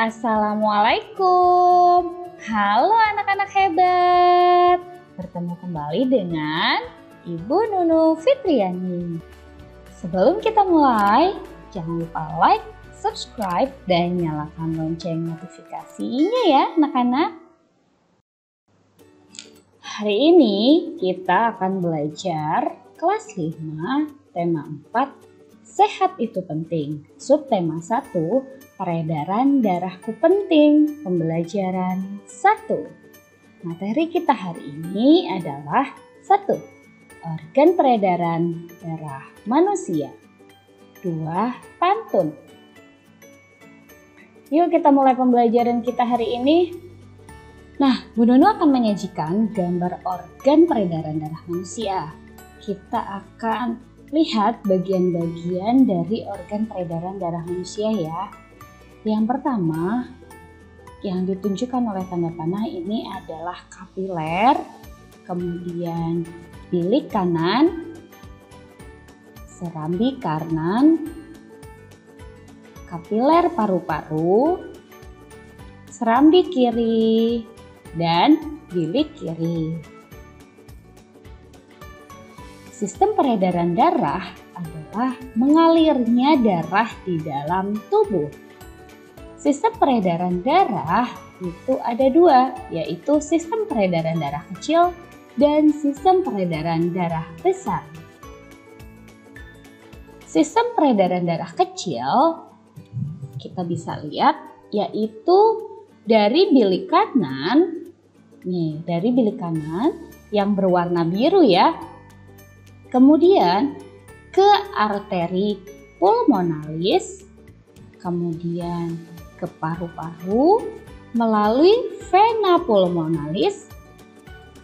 Assalamualaikum. Halo anak-anak hebat. Bertemu kembali dengan Ibu Nunu Fitriani. Sebelum kita mulai, jangan lupa like, subscribe, dan nyalakan lonceng notifikasinya ya anak-anak. Hari ini kita akan belajar kelas 5, tema 4, Sehat itu penting. Subtema 1, peredaran darahku penting. Pembelajaran 1. Materi kita hari ini adalah 1. Organ peredaran darah manusia. 2. Pantun. Yuk kita mulai pembelajaran kita hari ini. Nah, Bu Nunu akan menyajikan gambar organ peredaran darah manusia. Kita akan lihat bagian-bagian dari organ peredaran darah manusia ya. Yang pertama, yang ditunjukkan oleh tanda panah ini adalah kapiler, kemudian bilik kanan, serambi kanan, kapiler paru-paru, serambi kiri, dan bilik kiri. Sistem peredaran darah adalah mengalirnya darah di dalam tubuh. Sistem peredaran darah itu ada 2, yaitu sistem peredaran darah kecil dan sistem peredaran darah besar. Sistem peredaran darah kecil kita bisa lihat yaitu dari bilik kanan, dari bilik kanan yang berwarna biru ya. Kemudian ke arteri pulmonalis, kemudian ke paru-paru melalui vena pulmonalis,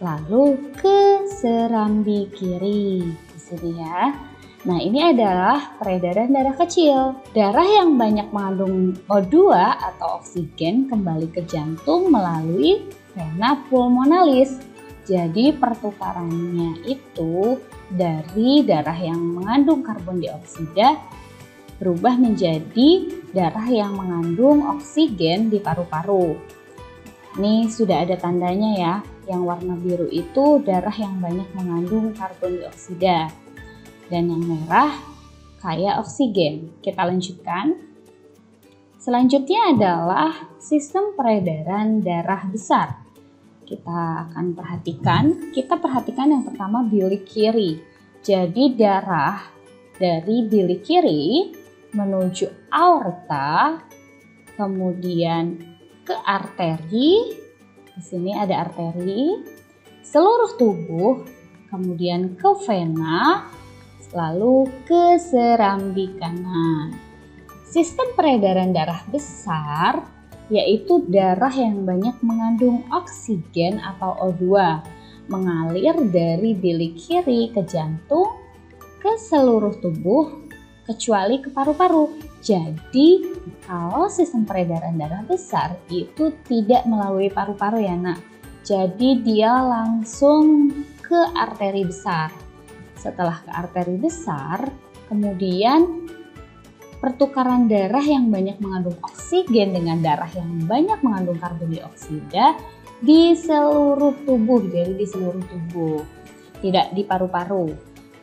lalu ke serambi kiri di sini ya. Nah, ini adalah peredaran darah kecil. Darah yang banyak mengandung O2 atau oksigen kembali ke jantung melalui vena pulmonalis. Jadi pertukarannya itu dari darah yang mengandung karbon dioksida berubah menjadi darah yang mengandung oksigen di paru-paru. Ini sudah ada tandanya ya, yang warna biru itu darah yang banyak mengandung karbon dioksida dan yang merah kaya oksigen. Kita lanjutkan. Selanjutnya adalah sistem peredaran darah besar. Kita perhatikan yang pertama bilik kiri. Jadi darah dari bilik kiri menuju aorta, kemudian ke arteri. Di sini ada arteri, seluruh tubuh, kemudian ke vena, lalu ke serambi kanan. Sistem peredaran darah besar yaitu darah yang banyak mengandung oksigen atau O2 mengalir dari bilik kiri ke jantung, ke seluruh tubuh kecuali ke paru-paru. Jadi kalau sistem peredaran darah besar itu tidak melalui paru-paru ya nak. Jadi dia langsung ke arteri besar. Setelah ke arteri besar, kemudian pertukaran darah yang banyak mengandung oksigen dengan darah yang banyak mengandung karbon dioksida di seluruh tubuh, jadi di seluruh tubuh, tidak di paru-paru.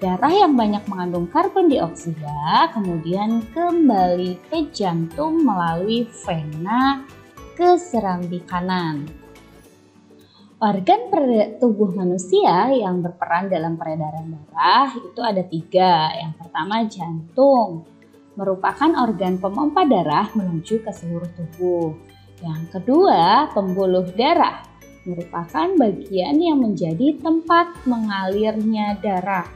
Darah yang banyak mengandung karbon dioksida kemudian kembali ke jantung melalui vena ke serambi kanan. Organ tubuh manusia yang berperan dalam peredaran darah itu ada 3. Yang pertama jantung, merupakan organ pemompa darah menuju ke seluruh tubuh. Yang kedua, pembuluh darah, merupakan bagian yang menjadi tempat mengalirnya darah.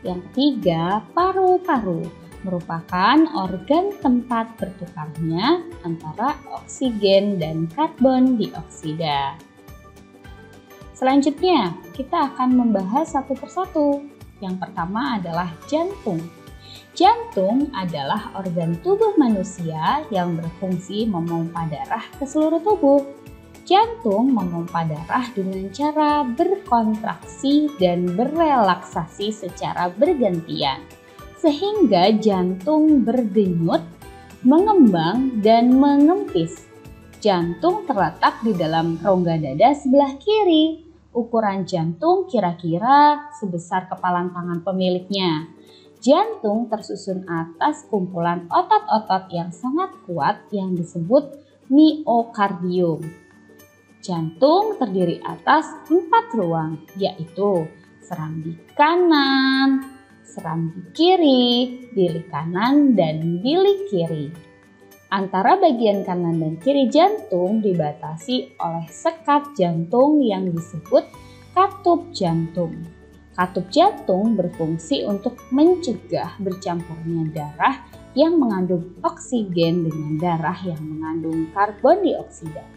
Yang ketiga, paru-paru, merupakan organ tempat bertukarnya antara oksigen dan karbon dioksida. Selanjutnya, kita akan membahas satu persatu. Yang pertama adalah jantung. Jantung adalah organ tubuh manusia yang berfungsi memompa darah ke seluruh tubuh. Jantung memompa darah dengan cara berkontraksi dan berelaksasi secara bergantian, sehingga jantung berdenyut, mengembang, dan mengempis. Jantung terletak di dalam rongga dada sebelah kiri. Ukuran jantung kira-kira sebesar kepalan tangan pemiliknya. Jantung tersusun atas kumpulan otot-otot yang sangat kuat yang disebut miokardium. Jantung terdiri atas 4 ruang, yaitu serambi kanan, serambi kiri, bilik kanan, dan bilik kiri. Antara bagian kanan dan kiri jantung dibatasi oleh sekat jantung yang disebut katup jantung. Katup jantung berfungsi untuk mencegah bercampurnya darah yang mengandung oksigen dengan darah yang mengandung karbon dioksida.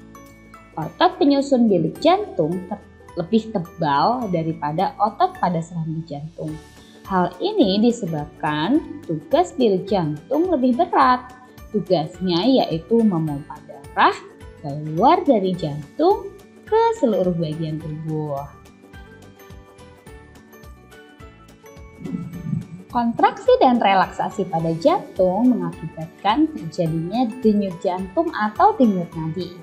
Otot penyusun bilik jantung lebih tebal daripada otot pada serambi jantung. Hal ini disebabkan tugas bilik jantung lebih berat. Tugasnya yaitu memompa darah keluar dari jantung ke seluruh bagian tubuh. Kontraksi dan relaksasi pada jantung mengakibatkan terjadinya denyut jantung atau denyut nadi.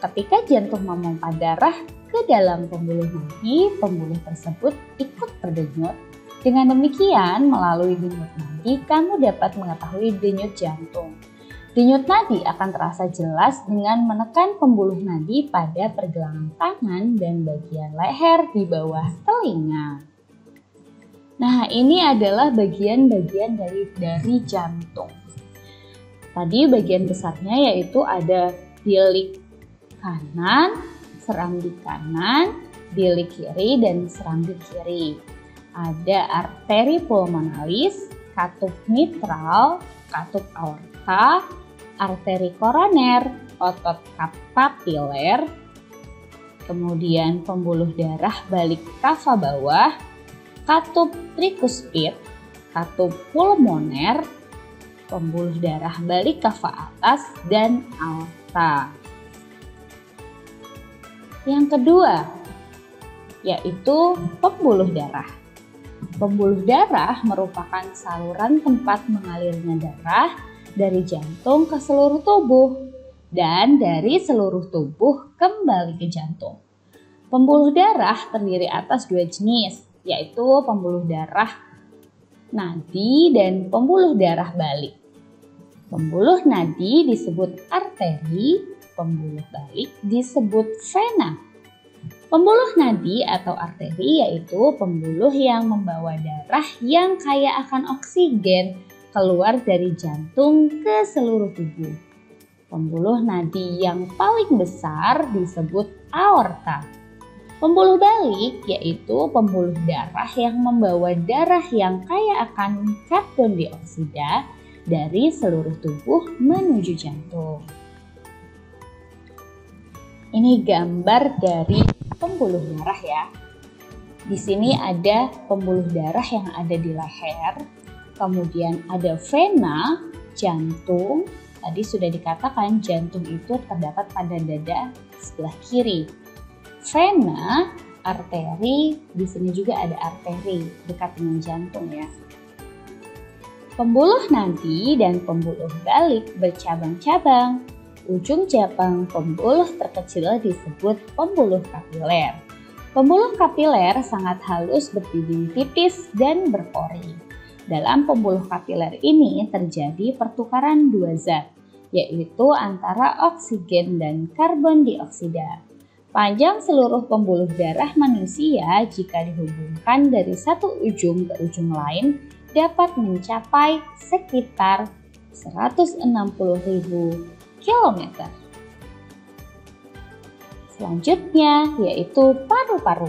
Ketika jantung memompa darah ke dalam pembuluh nadi, pembuluh tersebut ikut berdenyut. Dengan demikian, melalui denyut nadi, kamu dapat mengetahui denyut jantung. Denyut nadi akan terasa jelas dengan menekan pembuluh nadi pada pergelangan tangan dan bagian leher di bawah telinga. Nah, ini adalah bagian-bagian dari jantung. Tadi bagian besarnya yaitu ada bilik kanan, serambi kanan, bilik kiri, dan serambi kiri. Ada arteri pulmonalis, katup mitral, katup aorta, arteri koroner, otot papiler, kemudian pembuluh darah balik kava bawah, katup trikuspid, katup pulmoner, pembuluh darah balik kava atas, dan aorta. Yang kedua, yaitu pembuluh darah. Pembuluh darah merupakan saluran tempat mengalirnya darah dari jantung ke seluruh tubuh dan dari seluruh tubuh kembali ke jantung. Pembuluh darah terdiri atas 2 jenis, yaitu pembuluh darah nadi dan pembuluh darah balik. Pembuluh nadi disebut arteri, pembuluh balik disebut vena. Pembuluh nadi atau arteri yaitu pembuluh yang membawa darah yang kaya akan oksigen keluar dari jantung ke seluruh tubuh. Pembuluh nadi yang paling besar disebut aorta. Pembuluh balik yaitu pembuluh darah yang membawa darah yang kaya akan karbon dioksida dari seluruh tubuh menuju jantung. Ini gambar dari pembuluh darah ya. Di sini ada pembuluh darah yang ada di leher. Kemudian ada vena, jantung. Tadi sudah dikatakan jantung itu terdapat pada dada sebelah kiri. Vena, arteri, di sini juga ada arteri dekat dengan jantung ya. Pembuluh nadi dan pembuluh balik bercabang-cabang. Ujung cabang pembuluh terkecil disebut pembuluh kapiler. Pembuluh kapiler sangat halus, berdinding tipis dan berpori. Dalam pembuluh kapiler ini terjadi pertukaran 2 zat, yaitu antara oksigen dan karbon dioksida. Panjang seluruh pembuluh darah manusia jika dihubungkan dari satu ujung ke ujung lain dapat mencapai sekitar 160.000 km. Selanjutnya yaitu paru-paru.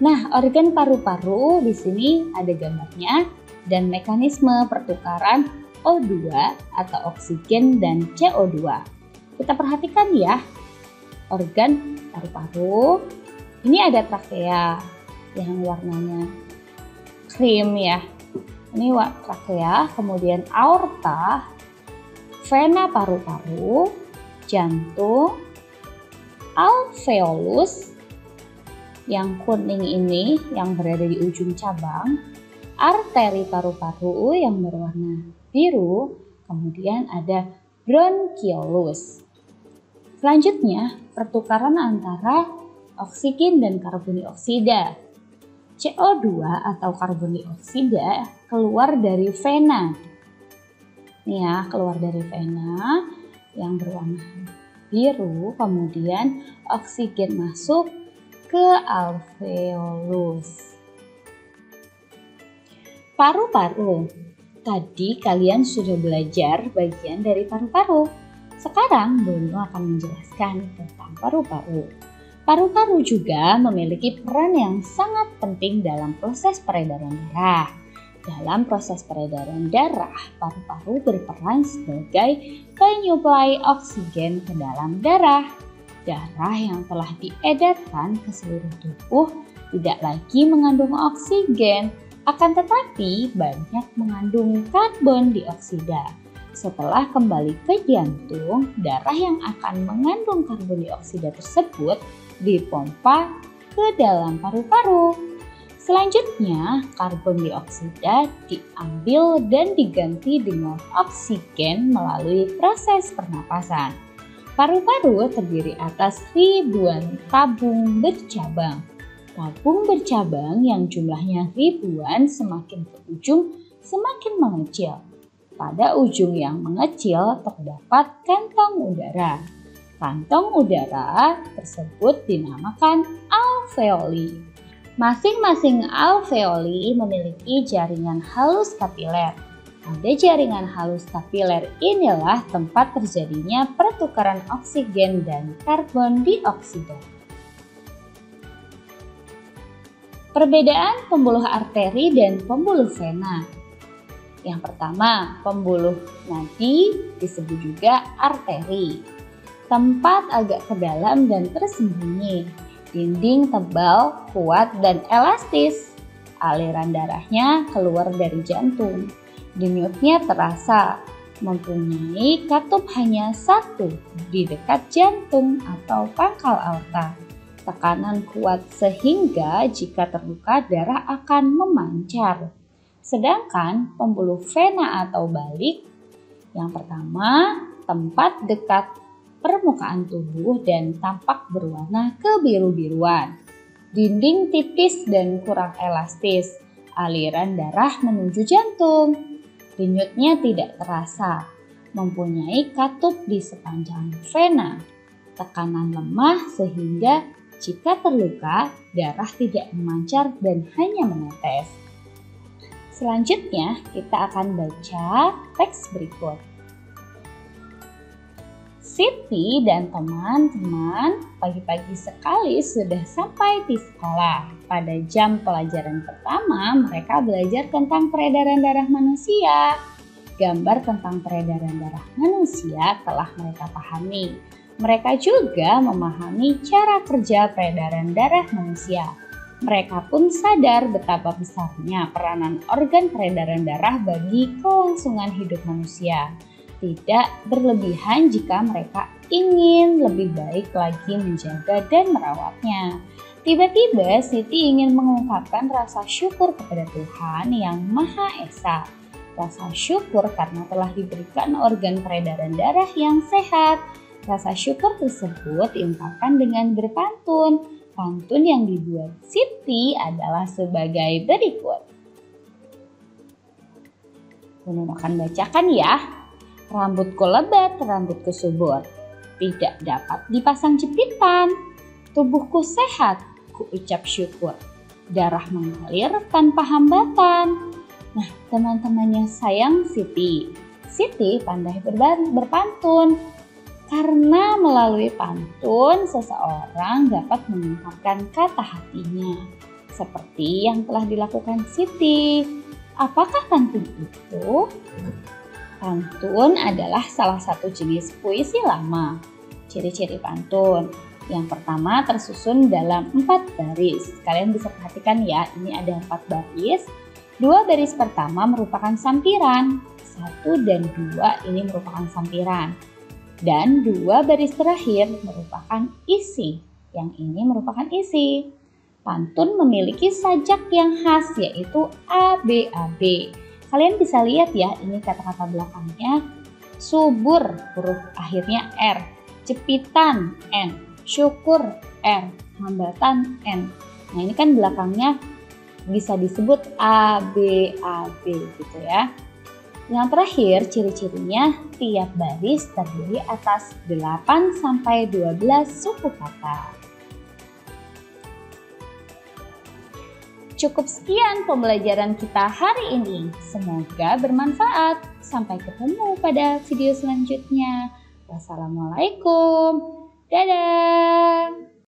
Nah, organ paru-paru di sini ada gambarnya dan mekanisme pertukaran O2 atau oksigen dan CO2. Kita perhatikan ya, organ paru-paru. Ini ada trakea yang warnanya krim ya. Ini trakea, kemudian aorta, vena paru-paru, jantung, alveolus yang kuning ini yang berada di ujung cabang, arteri paru-paru yang berwarna biru, kemudian ada bronkiolus. Selanjutnya, pertukaran antara oksigen dan karbon dioksida. CO2 atau karbon dioksida keluar dari vena. Nih ya, keluar dari vena yang berwarna biru, kemudian oksigen masuk ke alveolus. Paru-paru. Tadi kalian sudah belajar bagian dari paru-paru. Sekarang Bono akan menjelaskan tentang paru-paru. Paru-paru juga memiliki peran yang sangat penting dalam proses peredaran darah. Dalam proses peredaran darah, paru-paru berperan sebagai penyuplai oksigen ke dalam darah. Darah yang telah diedarkan ke seluruh tubuh tidak lagi mengandung oksigen, akan tetapi banyak mengandung karbon dioksida. Setelah kembali ke jantung, darah yang akan mengandung karbon dioksida tersebut dipompa ke dalam paru-paru. Selanjutnya, karbon dioksida diambil dan diganti dengan oksigen melalui proses pernapasan. Paru-paru terdiri atas ribuan tabung bercabang. Tabung bercabang yang jumlahnya ribuan semakin ke ujung semakin mengecil. Pada ujung yang mengecil terdapat kantong udara. Kantong udara tersebut dinamakan alveoli. Masing-masing alveoli memiliki jaringan halus kapiler. Pada jaringan halus kapiler inilah tempat terjadinya pertukaran oksigen dan karbon dioksida. Perbedaan pembuluh arteri dan pembuluh vena. Yang pertama, pembuluh nadi disebut juga arteri. Tempat agak ke dalam dan tersembunyi. Dinding tebal, kuat, dan elastis. Aliran darahnya keluar dari jantung. Denyutnya terasa. Mempunyai katup hanya satu di dekat jantung atau pangkal aorta. Tekanan kuat sehingga jika terluka darah akan memancar. Sedangkan pembuluh vena atau balik, yang pertama tempat dekat permukaan tubuh dan tampak berwarna kebiru-biruan. Dinding tipis dan kurang elastis, aliran darah menuju jantung. Denyutnya tidak terasa, mempunyai katup di sepanjang vena. Tekanan lemah sehingga jika terluka, darah tidak memancar dan hanya menetes. Selanjutnya, kita akan baca teks berikut. Siti dan teman-teman pagi-pagi sekali sudah sampai di sekolah. Pada jam pelajaran pertama, mereka belajar tentang peredaran darah manusia. Gambar tentang peredaran darah manusia telah mereka pahami. Mereka juga memahami cara kerja peredaran darah manusia. Mereka pun sadar betapa besarnya peranan organ peredaran darah bagi kelangsungan hidup manusia. Tidak berlebihan jika mereka ingin lebih baik lagi menjaga dan merawatnya. Tiba-tiba Siti ingin mengungkapkan rasa syukur kepada Tuhan yang Maha Esa. Rasa syukur karena telah diberikan organ peredaran darah yang sehat. Rasa syukur tersebut diungkapkan dengan berpantun. Pantun yang dibuat Siti adalah sebagai berikut. Bunu akan bacakan ya. Rambutku lebat, rambutku subur. Tidak dapat dipasang jepitan. Tubuhku sehat, ku ucap syukur. Darah mengalir tanpa hambatan. Nah, teman-temannya sayang Siti. Siti pandai berpantun. Karena melalui pantun, seseorang dapat mengungkapkan kata hatinya. Seperti yang telah dilakukan Siti. Apakah pantun itu? Pantun adalah salah satu jenis puisi lama. Ciri-ciri pantun. Yang pertama tersusun dalam 4 baris. Kalian bisa perhatikan ya, ini ada 4 baris. 2 baris pertama merupakan sampiran. 1 dan 2 ini merupakan sampiran. Dan 2 baris terakhir merupakan isi. Yang ini merupakan isi. Pantun memiliki sajak yang khas yaitu ABAB. Kalian bisa lihat ya, ini kata-kata belakangnya subur, huruf akhirnya R. jepitan N, syukur R, hambatan N. Nah ini kan belakangnya bisa disebut A, B, A, B gitu ya. Yang terakhir ciri-cirinya tiap baris terdiri atas 8 sampai 12 suku kata. Cukup sekian pembelajaran kita hari ini. Semoga bermanfaat. Sampai ketemu pada video selanjutnya. Wassalamualaikum. Dadah.